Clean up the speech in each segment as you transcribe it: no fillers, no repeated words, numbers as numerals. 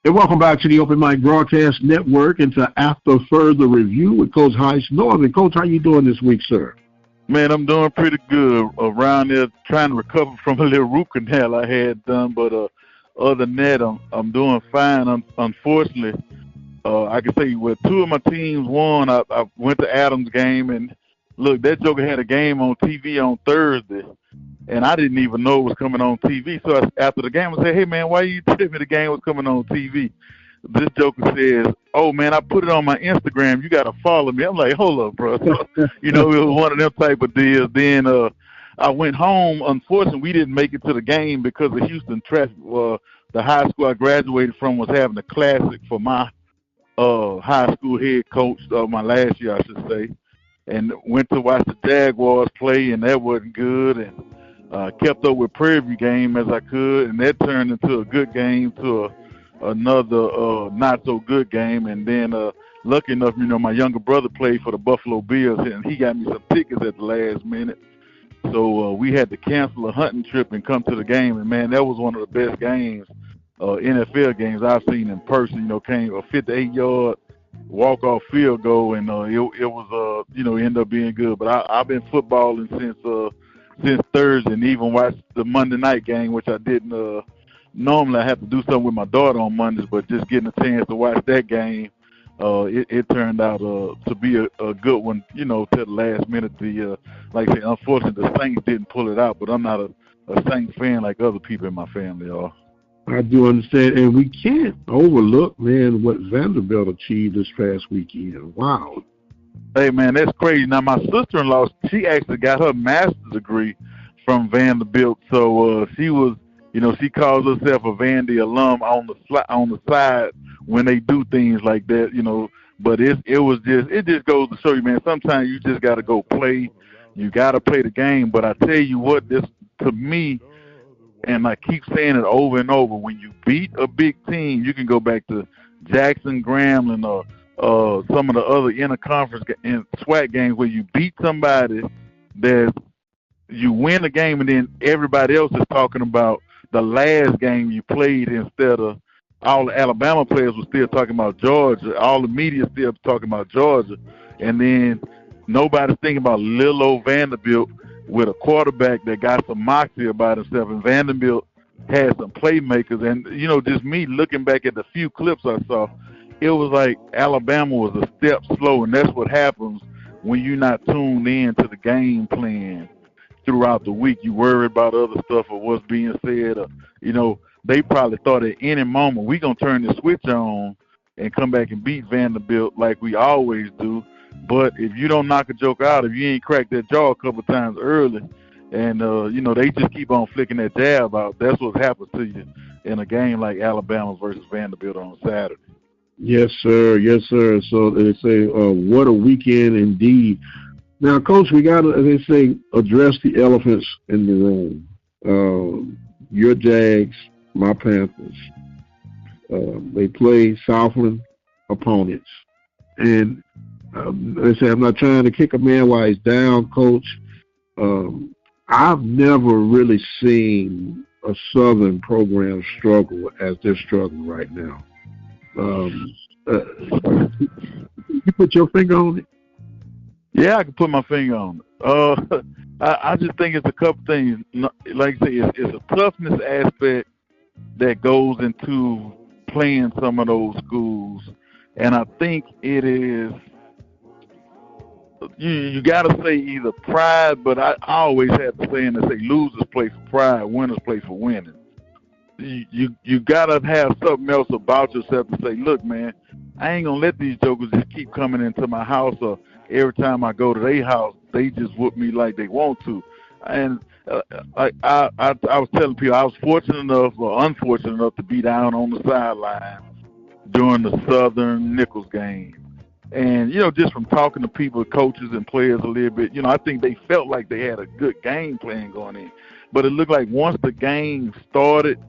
And welcome back to the Open Mic Broadcast Network and to After Further Review with Coach Heiss Northern. Coach, how you doing this week, sir? Man, I'm doing pretty good around there, trying to recover from a little root canal I had done. But other than that, I'm doing fine. Unfortunately, I can say, well, two of my teams won. I went to Adams' game, and look, that joker had a game on TV on Thursday, and I didn't even know it was coming on TV. So after the game, I said, hey, man, why you telling me the game was coming on TV? This joker says, oh, man, I put it on my Instagram. You got to follow me. I'm like, hold up, bro. So, it was one of them type of deals. Then I went home. Unfortunately, we didn't make it to the game because of Houston traffic. The high school I graduated from was having a classic for my high school head coach my last year, I should say, and went to watch the Jaguars play, and that wasn't good, and kept up with Prairie View game as I could, and that turned into a good game to another not so good game, and then lucky enough, my younger brother played for the Buffalo Bills, and he got me some tickets at the last minute, so we had to cancel a hunting trip and come to the game, and man, that was one of the best games. NFL games I've seen in person, came a 58-yard walk-off field goal, and it was, ended up being good. But I've been footballing since Thursday, and even watched the Monday night game, which I didn't. Normally I have to do something with my daughter on Mondays, but just getting a chance to watch that game, it turned out to be a good one, to the last minute. Like I say, unfortunately, the Saints didn't pull it out, but I'm not a Saints fan like other people in my family are. I do understand, and we can't overlook, man, what Vanderbilt achieved this past weekend. Wow. Hey, man, that's crazy. Now, my sister-in-law, she actually got her master's degree from Vanderbilt, so she was, she calls herself a Vandy alum on the side when they do things like that, But it just goes to show you, man, sometimes you just got to go play. You got to play the game. But I tell you what, this, to me, and I keep saying it over and over, when you beat a big team, you can go back to Jackson, Grambling, or some of the other interconference and SWAC games where you beat somebody that you win a game, and then everybody else is talking about the last game you played instead of all the Alabama players were still talking about Georgia. All the media still talking about Georgia. And then nobody's thinking about little old Vanderbilt with a quarterback that got some moxie about himself, and Vanderbilt had some playmakers. And, just me looking back at the few clips I saw, it was like Alabama was a step slow, and that's what happens when you're not tuned in to the game plan throughout the week. You worry about other stuff or what's being said. Or, they probably thought at any moment we're going to turn the switch on and come back and beat Vanderbilt like we always do. But if you don't knock a joke out, if you ain't cracked that jaw a couple times early, and, they just keep on flicking that jab out, that's what happens to you in a game like Alabama versus Vanderbilt on Saturday. Yes, sir. Yes, sir. So they say, what a weekend indeed. Now, Coach, we got to, as they say, address the elephants in the room. Your Jags, my Panthers. They play Southland opponents. And they say, I'm not trying to kick a man while he's down, Coach. I've never really seen a Southern program struggle as they're struggling right now. You put your finger on it? Yeah, I can put my finger on it. I just think it's a couple things. Like I say, it's a toughness aspect that goes into playing some of those schools. And I think it is, you got to say either pride, but I always have the saying that say losers play for pride, winners play for winning. You got to have something else about yourself to say, look, man, I ain't going to let these jokers just keep coming into my house, or every time I go to their house, they just whoop me like they want to. And I was telling people I was fortunate enough or unfortunate enough to be down on the sideline during the Southern Nichols game. And, just from talking to people, coaches and players a little bit, I think they felt like they had a good game plan going in. But it looked like once the game started,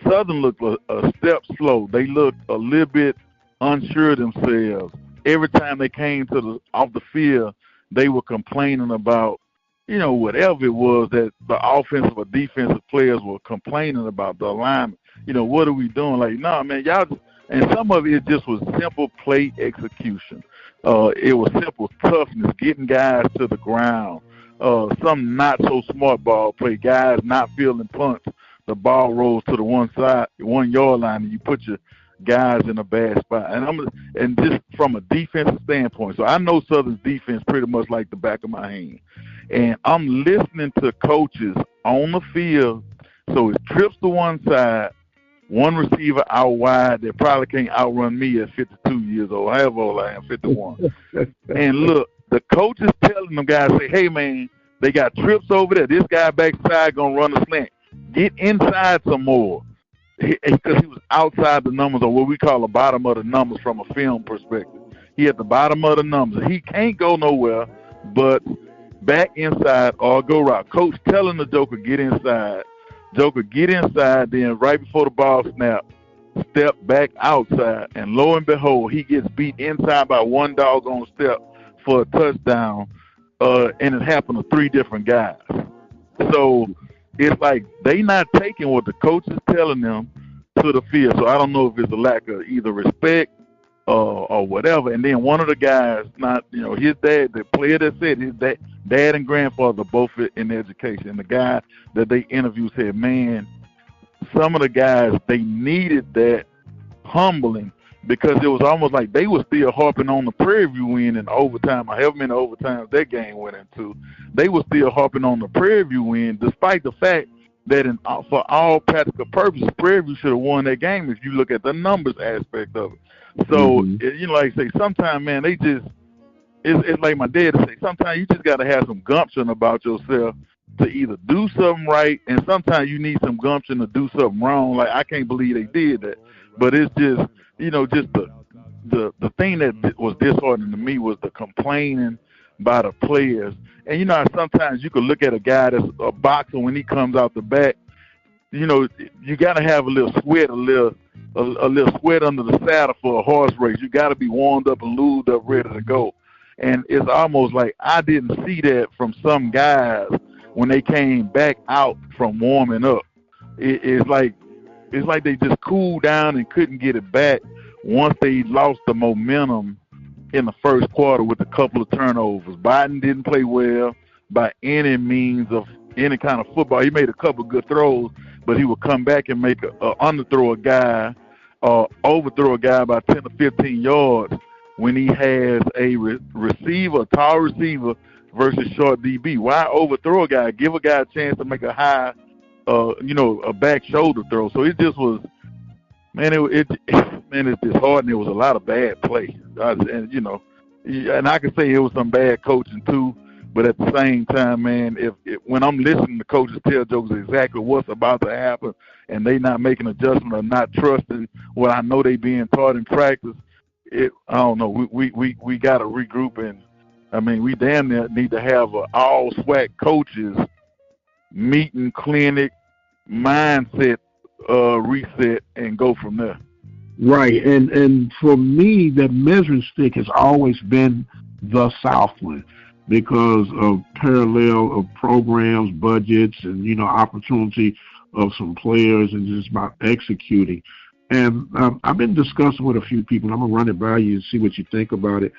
Southern looked a step slow. They looked a little bit unsure of themselves. Every time they came off the field, they were complaining about, whatever it was that the offensive or defensive players were complaining about, the alignment. what are we doing? Like, nah, man, y'all just, and some of it just was simple play execution. It was simple toughness, getting guys to the ground. Some not so smart ball play, guys not feeling punts. The ball rolls to the 1 yard line, and you put your guys in a bad spot. And just from a defensive standpoint, so I know Southern's defense pretty much like the back of my hand. And I'm listening to coaches on the field. So it's trips to one side, one receiver out wide that probably can't outrun me at 52 years old, however old I am, 51. And look, the coach is telling them guys, say, hey, man, they got trips over there. This guy backside going to run a slant. Get inside some more. Because he was outside the numbers, or what we call the bottom of the numbers from a film perspective. He at the bottom of the numbers. He can't go nowhere but back inside or go route. Coach telling the Joker, get inside. Joker get inside, then right before the ball snap, step back outside, and lo and behold, he gets beat inside by one doggone step for a touchdown, and it happened to 3 different guys. So it's like they not taking what the coach is telling them to the field. So I don't know if it's a lack of either respect or whatever. And then one of the guys, his dad, the player that said his dad and grandfather both in education. And the guy that they interviewed said, man, some of the guys, they needed that humbling because it was almost like they were still harping on the Prairie View win in overtime, or however many overtimes that game went into. They were still harping on the Prairie View win, despite the fact that for all practical purposes, Prairie View should have won that game if you look at the numbers aspect of it. So, like I say, sometimes, man, it's like my dad would say, sometimes you just got to have some gumption about yourself to either do something right, and sometimes you need some gumption to do something wrong. Like, I can't believe they did that. But it's just, just the thing that was disheartening to me was the complaining by the players. And, how sometimes you could look at a guy that's a boxer when he comes out the back, you got to have a little sweat, a little sweat under the saddle for a horse race. You got to be warmed up and lubed up, ready to go. And it's almost like I didn't see that from some guys when they came back out from warming up. It's like they just cooled down and couldn't get it back once they lost the momentum in the first quarter with a couple of turnovers. Biden didn't play well by any means of any kind of football. He made a couple of good throws, but he would come back and make a underthrow a guy or overthrow a guy by 10 or 15 yards when he has a receiver, a tall receiver versus short DB. Why overthrow a guy? Give a guy a chance to make a high, a back shoulder throw. So it just was, man, it's disheartening. It was a lot of bad play. And I can say it was some bad coaching too. But at the same time, man, when I'm listening to coaches tell jokers exactly what's about to happen and they not making adjustment or not trusting what I know they being taught in practice, I don't know. We got to regroup, and I mean, we damn near need to have an all SWAC coaches meeting, clinic, mindset reset, and go from there. Right, and for me, that measuring stick has always been the Southland, because of parallel of programs, budgets, and, opportunity of some players and just about executing. And I've been discussing with a few people, and I'm going to run it by you and see what you think about it,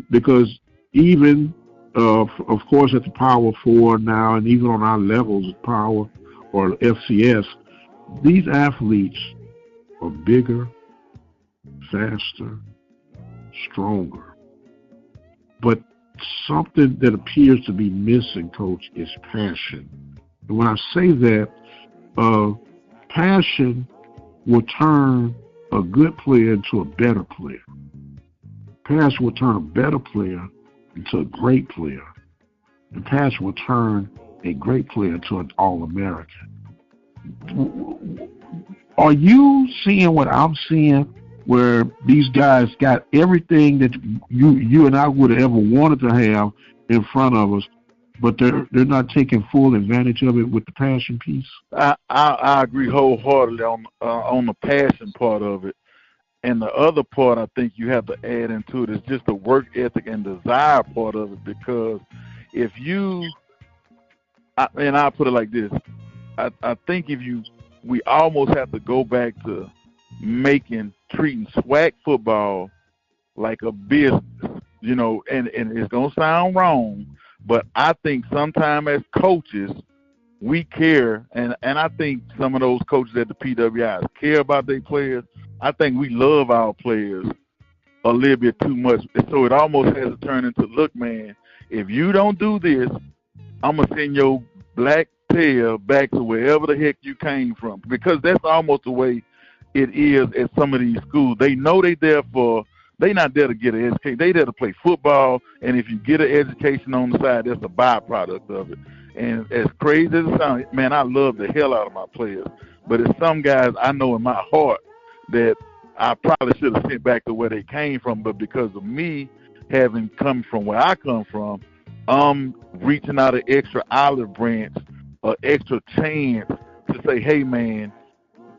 because even, of course, at the Power 4 now, and even on our levels of Power or FCS, these athletes are bigger, faster, stronger. But something that appears to be missing, Coach, is passion. And when I say that, passion will turn a good player into a better player. Passion will turn a better player into a great player. And passion will turn a great player into an All-American. Are you seeing what I'm seeing, where these guys got everything that you and I would have ever wanted to have in front of us, but they're not taking full advantage of it with the passion piece? I agree wholeheartedly on the passion part of it. And the other part I think you have to add into it is just the work ethic and desire part of it, because if you, and I'll put it like this, I think if you we almost have to go back to treating SWAC football like a business, you know, and it's going to sound wrong, but I think sometimes as coaches, we care, and I think some of those coaches at the PWIs care about their players. I think we love our players a little bit too much. So it almost has to turn into, look, man, if you don't do this, I'm going to send your black tail back to wherever the heck you came from. Because that's almost the way it is at some of these schools. They know they're not there to get an education. They're there to play football, and if you get an education on the side, that's a byproduct of it. And as crazy as it sounds, man, I love the hell out of my players. But it's some guys I know in my heart that I probably should have sent back to where they came from, but because of me having come from where I come from, I'm reaching out an extra olive branch, an extra chance to say, hey, man,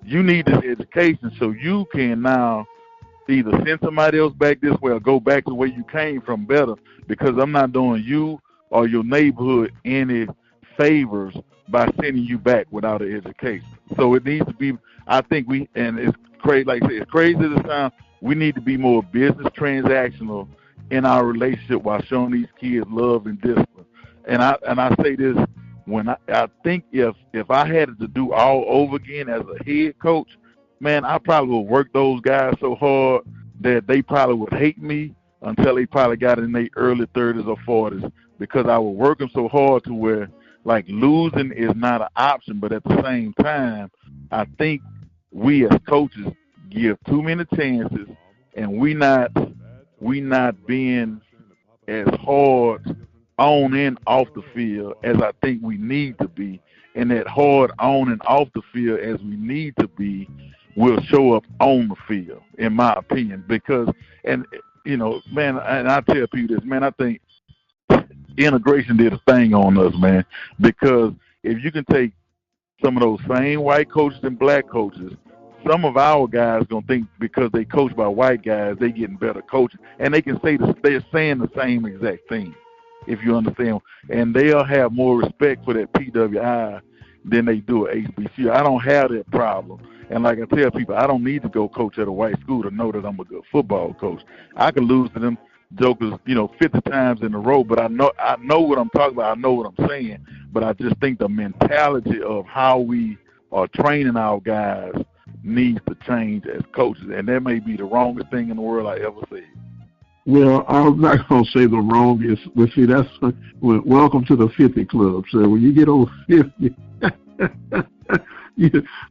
you need this education so you can now either send somebody else back this way or go back to where you came from better, because I'm not doing you or your neighborhood any favors by sending you back without an education. So it needs to be, I think and it's crazy, like I say, it's crazy as it sounds, we need to be more business transactional in our relationship while showing these kids love and discipline. And I say this, when I think if I had to do all over again as a head coach, man, I probably would work those guys so hard that they probably would hate me until they probably got in their early 30s or 40s, because I would work them so hard to where, like, losing is not an option. But at the same time, I think we as coaches give too many chances, and we not being as hard on and off the field as I think we need to be. And that hard on and off the field as we need to be will show up on the field, in my opinion. Because, and you know, man, and I tell people this, man, I think integration did a thing on us, man. Because if you can take some of those same white coaches and black coaches, some of our guys gonna think because they coach by white guys, they getting better coaching, and they can say they're saying the same exact thing, if you understand. And they'll have more respect for that PWI than they do at HBCU. I don't have that problem. And like I tell people, I don't need to go coach at a white school to know that I'm a good football coach. I can lose to them jokers, 50 times in a row, but I know what I'm talking about. I know what I'm saying. But I just think the mentality of how we are training our guys needs to change as coaches. And that may be the wrongest thing in the world I ever said. Well, I'm not going to say the wrongest. But see, that's welcome to the 50 club. So when you get over 50,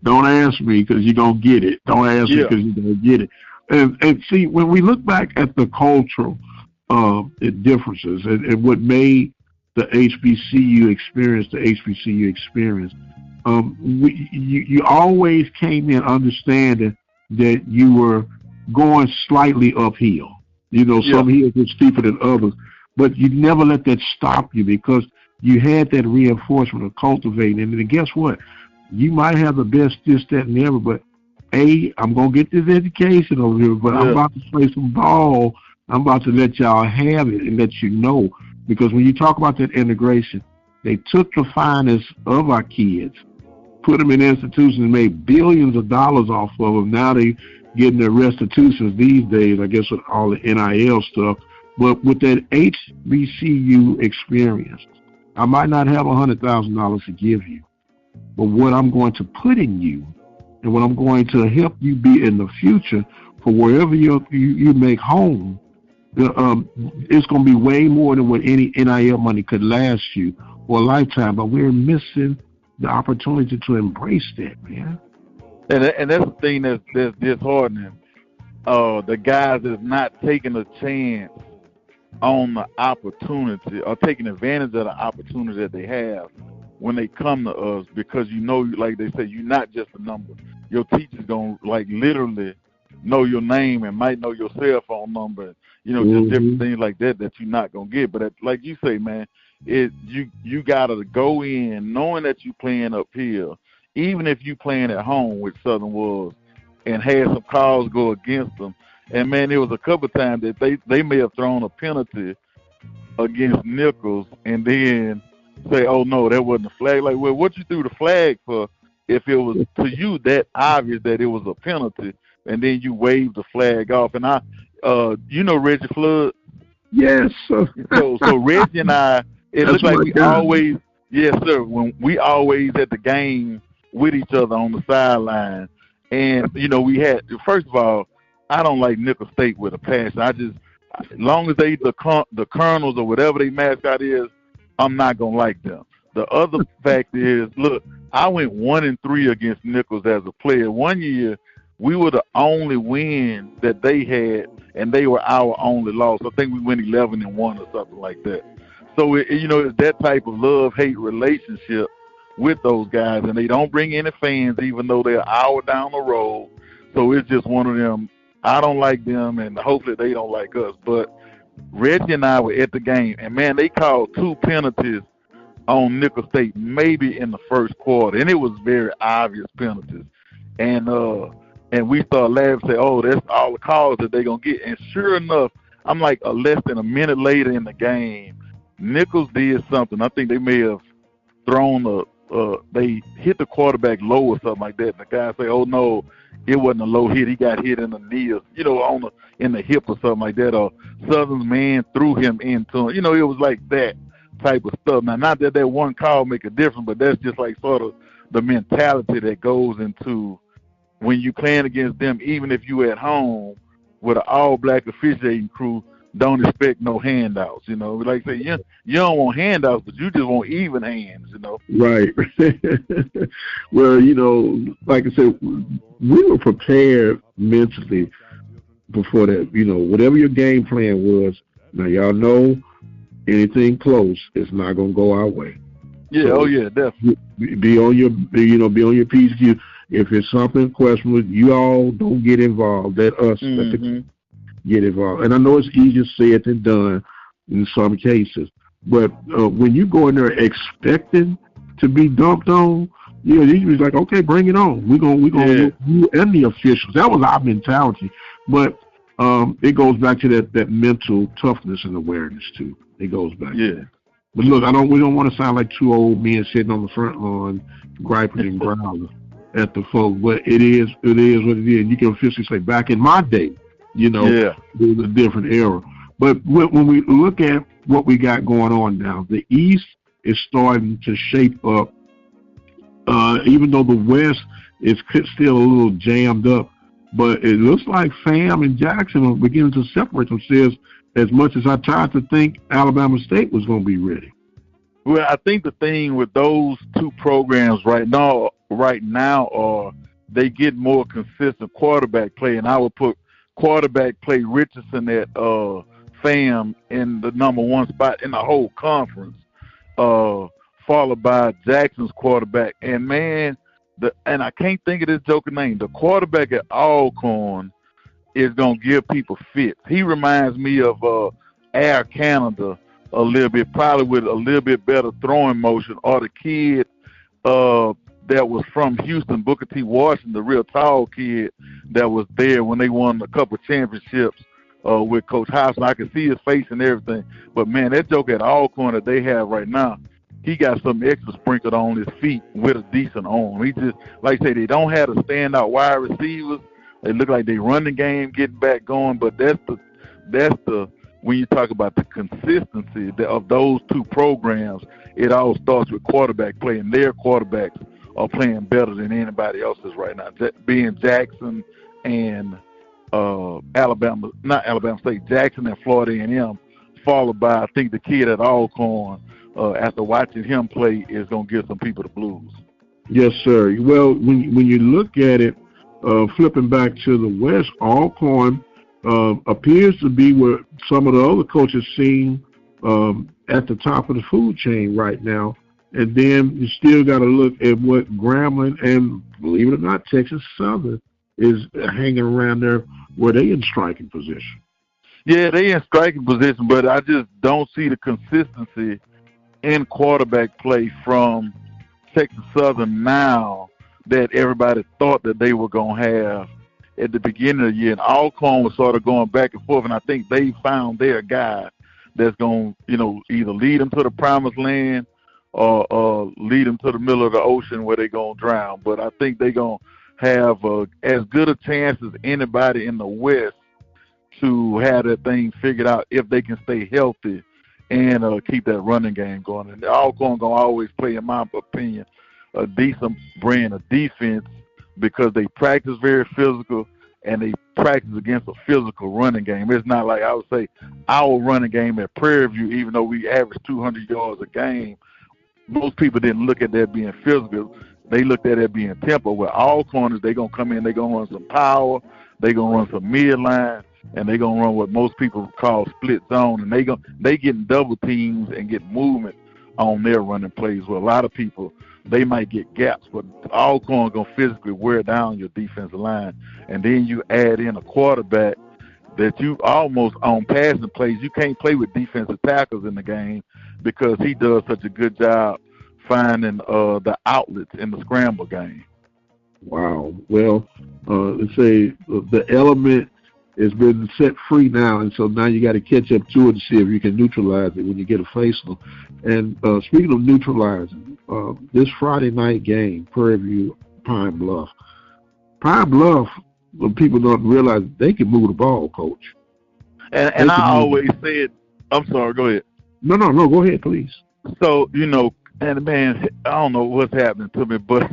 don't ask me because you're going to get it. Don't ask me because you're going to get it. And see, when we look back at the cultural differences and what made the HBCU experience you always came in understanding that you were going slightly uphill. Some hills were steeper than others, but you never let that stop you because you had that reinforcement of cultivating. And then guess what? You might have the best this, that, and the other, but I'm going to get this education over here, but I'm about to play some ball. I'm about to let y'all have it and let you know. Because when you talk about that integration, they took the finest of our kids, put them in institutions, and made billions of dollars off of them. Now they getting their restitutions these days, I guess, with all the NIL stuff. But with that HBCU experience, I might not have $100,000 to give you, but what I'm going to put in you and what I'm going to help you be in the future for wherever you make home, it's going to be way more than what any NIL money could last you for a lifetime. But we're missing the opportunity to embrace that, man. And that's the thing that's disheartening. The guys that's not taking a chance on the opportunity or taking advantage of the opportunity that they have when they come to us, because like they say, you're not just a number. Your teacher's gonna literally know your name and might know your cell phone number, just different things like that you're not gonna get. But like you say, man, you gotta go in knowing that you playing uphill, even if you playing at home with Southern Wolves and had some calls go against them. And man, there was a couple of times that they may have thrown a penalty against Nichols and then say, oh no, that wasn't a flag. Like, well, what you threw the flag for? if it was to you that obvious that it was a penalty, and then you waved the flag off. And you know Reggie Flood? Yes. So Reggie and I, it looked like we always, yes, sir, when we always at the game with each other on the sideline. And, you know, we had, first of all, I don't like Nickel State with a passion. As long as they the Colonels or whatever their mascot is, I'm not going to like them. The other fact is, look, I went 1-3 against Nichols as a player. One year, we were the only win that they had, and they were our only loss. I think we went 11-1 or something like that. So, you know, it's that type of love-hate relationship with those guys, and they don't bring any fans, even though they're an hour down the road. So it's just one of them. I don't like them, and hopefully they don't like us. But Reggie and I were at the game, and, man, they called 2 penalties on Nickel State maybe in the first quarter, and it was very obvious penalties. And we started laughing, say, oh, that's all the calls that they're going to get. And sure enough, I'm like less than a minute later in the game, Nichols did something. I think they may have thrown they hit the quarterback low or something like that. And the guy say, oh, no, it wasn't a low hit. He got hit in the knee, or, you know, in the hip or something like that. Or Southern's man threw him into him. You know, it was like that type of stuff. Now, not that one call make a difference, but that's just like sort of the mentality that goes into when you playing against them, even if you at home with an all-black officiating crew, don't expect no handouts, you know. Like I say, you don't want handouts, but you just want even hands, you know. Right. Well, you know, like I said, we were prepared mentally before that. You know, whatever your game plan was, now y'all know anything close, it's not going to go our way. Yeah, so, oh yeah, definitely. Be on your P's. If it's something questionable, you all don't get involved. Let us get involved. And I know it's easier said than done in some cases, but when you go in there expecting to be dumped on, you know, he was like, okay, bring it on. We're gonna you and the officials. That was our mentality. But it goes back to that mental toughness and awareness too. It goes back. Yeah. To that. But look, we don't want to sound like 2 old men sitting on the front lawn griping and growling at the folk, but it is what it is. You can officially say, back in my day, you know, it was a different era. But when we look at what we got going on now, the East is starting to shape up, even though the West is still a little jammed up. But it looks like Fam and Jackson are beginning to separate themselves, as much as I tried to think Alabama State was going to be ready. Well, I think the thing with those 2 programs right now are they get more consistent quarterback play, and I would put quarterback play Richardson at Fam in the number 1 spot in the whole conference, followed by Jackson's quarterback. And, man, and I can't think of this joker name, the quarterback at Alcorn is going to give people fits. He reminds me of Air Canada a little bit, probably with a little bit better throwing motion, or the kid that was from Houston, Booker T. Washington, the real tall kid that was there when they won a couple of championships with Coach House. I can see his face and everything. But, man, that joke at Alcorn that they have right now, he got some extra sprinkled on his feet with a decent arm. He just, like I say, they don't have the standout wide receivers. They look like they run the game, getting back going, but that's the when you talk about the consistency of those 2 programs, it all starts with quarterback play, and their quarterbacks are playing better than anybody else's right now. Being Jackson and not Alabama State, Jackson and Florida A&M, followed by, I think, the kid at Alcorn. After watching him play, is going to give some people the blues. Yes, sir. Well, when you look at it, flipping back to the West, Alcorn appears to be where some of the other coaches seem at the top of the food chain right now. And then you still got to look at what Grambling and, believe it or not, Texas Southern is hanging around there where they in striking position. Yeah, they in striking position, but I just don't see the consistency in quarterback play from Texas Southern now that everybody thought that they were going to have at the beginning of the year. And Alcorn was sort of going back and forth, and I think they found their guy that's going to, you know, either lead them to the promised land or lead them to the middle of the ocean where they're going to drown. But I think they're going to have as good a chance as anybody in the West to have that thing figured out if they can stay healthy and keep that running game going. And Alcorn going to always play, in my opinion, a decent brand of defense because they practice very physical and they practice against a physical running game. It's not like I would say our running game at Prairie View, even though we average 200 yards a game, most people didn't look at that being physical. They looked at it being tempo. Where all corners, they're going to come in, they're going to run some power, they're going to run some midline, and they're going to run what most people call split zone. And they getting double teams and get movement on their running plays. Where a lot of people, they might get gaps, but all corners going to physically wear down your defensive line. And then you add in a quarterback that you almost on passing plays. You can't play with defensive tackles in the game because he does such a good job finding the outlets in the scramble game. Wow. Well, let's say the element has been set free now, and so now you got to catch up to it to see if you can neutralize it when you get a face-off. And speaking of neutralizing, this Friday night game, Prairie View, Pine Bluff. Pine Bluff, when people don't realize they can move the ball, Coach. And I always said, I'm sorry, go ahead. No, go ahead, please. So, and man, I don't know what's happening to me, but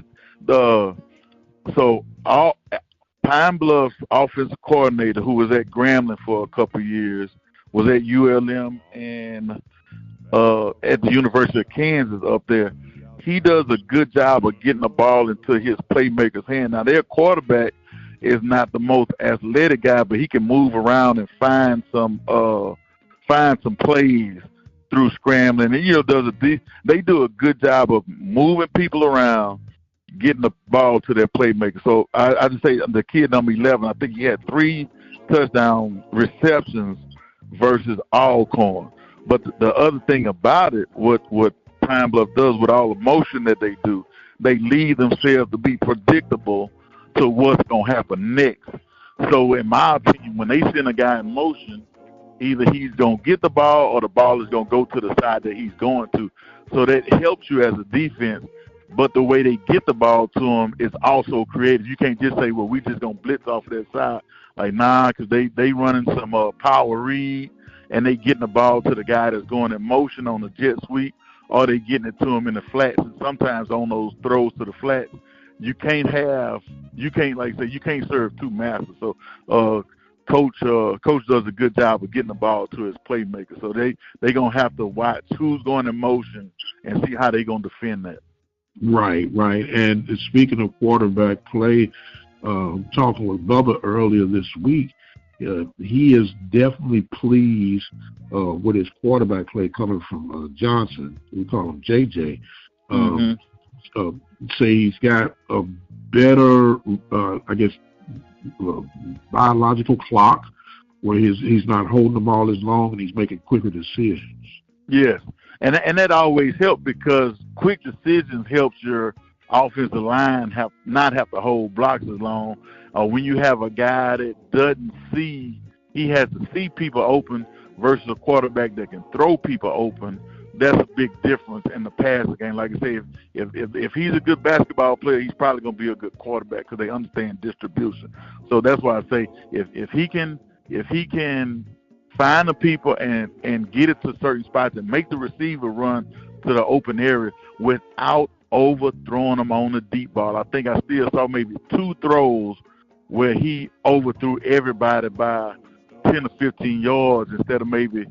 Pine Bluff's offensive coordinator, who was at Grambling for a couple of years, was at ULM and at the University of Kansas up there. He does a good job of getting the ball into his playmaker's hand. Now, their quarterback is not the most athletic guy, but he can move around and find some plays through scrambling. And they do a good job of moving people around, getting the ball to their playmaker. So I just say the kid number 11, I think he had 3 touchdown receptions versus Alcorn. But the other thing about it, what Pine Bluff does with all the motion that they do, they lead themselves to be predictable to what's going to happen next. So in my opinion, when they send a guy in motion, either he's going to get the ball or the ball is going to go to the side that he's going to. So that helps you as a defense. But the way they get the ball to him is also creative. You can't just say, well, we just going to blitz off of that side. Like, nah, because they running some power read, and they getting the ball to the guy that's going in motion on the jet sweep, or they getting it to him in the flats. And sometimes on those throws to the flats, you can't serve 2 masters. So Coach does a good job of getting the ball to his playmaker. So they going to have to watch who's going in motion and see how they going to defend that. Right. And speaking of quarterback play, talking with Bubba earlier this week, he is definitely pleased with his quarterback play coming from Johnson. We call him JJ. Say he's got a better, biological clock where he's not holding the ball as long and he's making quicker decisions. Yes, and that always helps because quick decisions helps your offensive line not have to hold blocks as long. When you have a guy that doesn't see, he has to see people open versus a quarterback that can throw people open. That's a big difference in the passing game. Like I say, if he's a good basketball player, he's probably going to be a good quarterback because they understand distribution. So that's why I say if he can find the people and get it to certain spots and make the receiver run to the open area without overthrowing them on the deep ball. I think I still saw maybe 2 throws where he overthrew everybody by 10 or 15 yards instead of maybe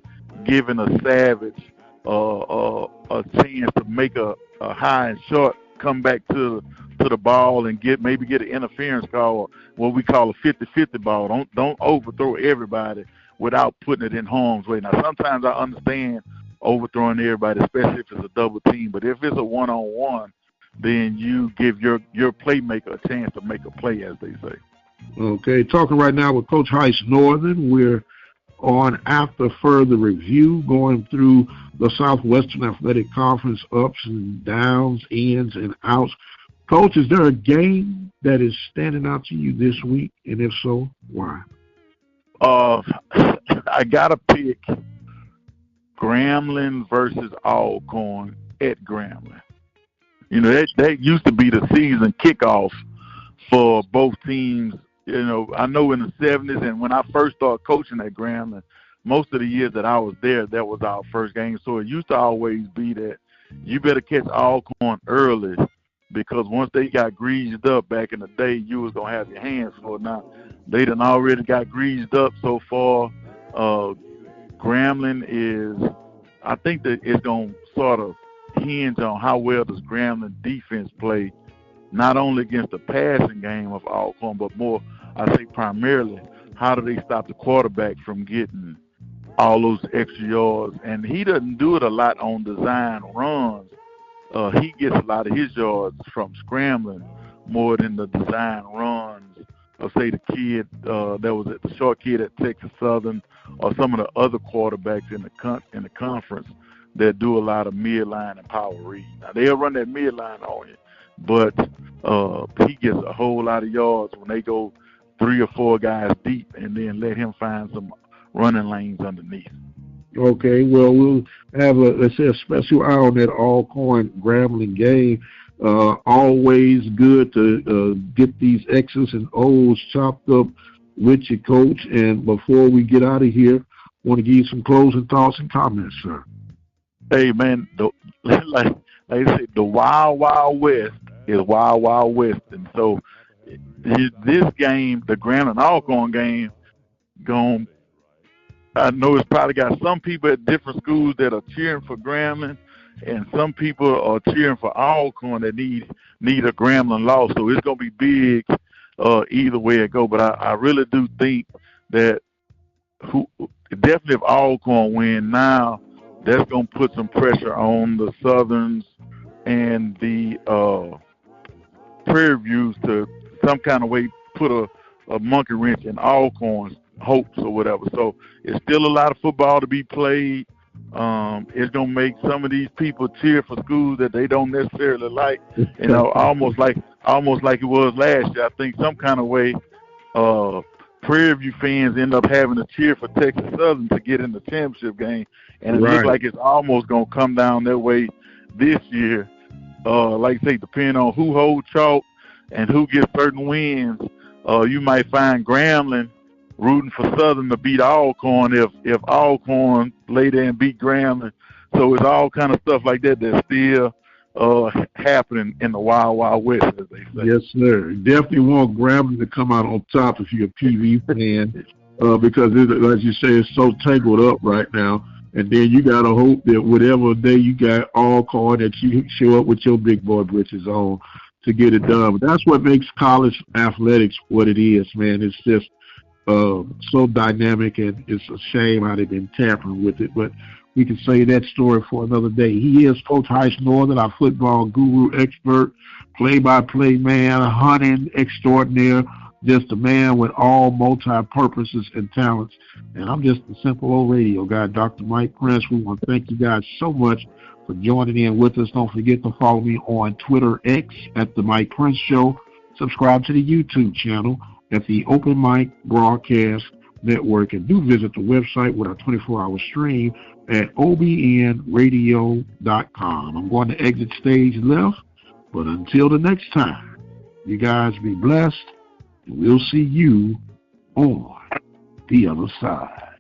giving a Savage a chance to make a high and short come back to the ball and get an interference call, what we call a 50-50 ball. Don't overthrow everybody without putting it in harm's way. Now, sometimes I understand overthrowing everybody, especially if it's a double team. But if it's a one-on-one, then you give your playmaker a chance to make a play, as they say. Okay, talking right now with Coach Heiss Northern. We're on after further review, going through the Southwestern Athletic Conference ups and downs, ins and outs. Coach, is there a game that is standing out to you this week? And if so, why? I got to pick Grambling versus Alcorn. at Grambling. You know, that used to be the season kickoff for both teams. You know, I know in the 70s and when I first started coaching at Grambling, most of the years that I was there, that was our first game. So it used to always be that you better catch Alcorn early because once they got greased up back in the day, you was going to have your hands full. Now, they done already got greased up so far. Grambling is, I think that it's going to sort of hinge on how well does Grambling defense play, not only against the passing game of Alcorn, but more, I say primarily, how do they stop the quarterback from getting all those extra yards? And he doesn't do it a lot on design runs. He gets a lot of his yards from scrambling more than the design runs of, say, the kid that was the short kid at Texas Southern or some of the other quarterbacks in the conference that do a lot of midline and power read. Now, they'll run that midline on you, but he gets a whole lot of yards when they go 3 or 4 guys deep and then let him find some running lanes underneath. Okay, well, we'll have let's say a special eye on that Alcorn Grambling game. Always good to get these X's and O's chopped up with you, Coach. And before we get out of here, I want to give you some closing thoughts and comments, sir. Hey, man, like I said, the Wild Wild West is Wild Wild West. And so this game, the Grambling Alcorn game, I know it's probably got some people at different schools that are cheering for Grambling, and some people are cheering for Alcorn that need a Grambling loss. So it's going to be big either way it go. But I really do think that definitely if Alcorn win now, that's going to put some pressure on the Southerns and the Prairie Views to some kind of way put a monkey wrench in Alcorn's hopes or whatever. So it's still a lot of football to be played. It's going to make some of these people cheer for schools that they don't necessarily like. You know, almost like it was last year. I think some kind of way Prairie View fans end up having to cheer for Texas Southern to get in the championship game. And it looks like it's almost going to come down that way this year. Like I say, depending on who holds chalk and who gets certain wins, you might find Grambling rooting for Southern to beat Alcorn if Alcorn lay there and beat Grambling. So it's all kind of stuff like that that's still happening in the Wild Wild West, as they say. Yes, sir. Definitely want Grambling to come out on top if you're a PV fan, because as you say, it's so tangled up right now. And then you got to hope that whatever day you got Alcorn, that you show up with your big boy britches on to get it done. But that's what makes college athletics what it is, man. It's just so dynamic, and it's a shame how they've been tampering with it. But we can say that story for another day. He is Coach Heiss Northern, our football guru expert, play-by-play man, hunting extraordinaire, just a man with all multi-purposes and talents. And I'm just a simple old radio guy, Dr. Mike Prince. We want to thank you guys so much for joining in with us. Don't forget to follow me on Twitter X at The Mike Prince Show. Subscribe to the YouTube channel at the Open Mic Broadcast Network. And do visit the website with our 24-hour stream at obnradio.com. I'm going to exit stage left, but until the next time, you guys be blessed. We'll see you on the other side.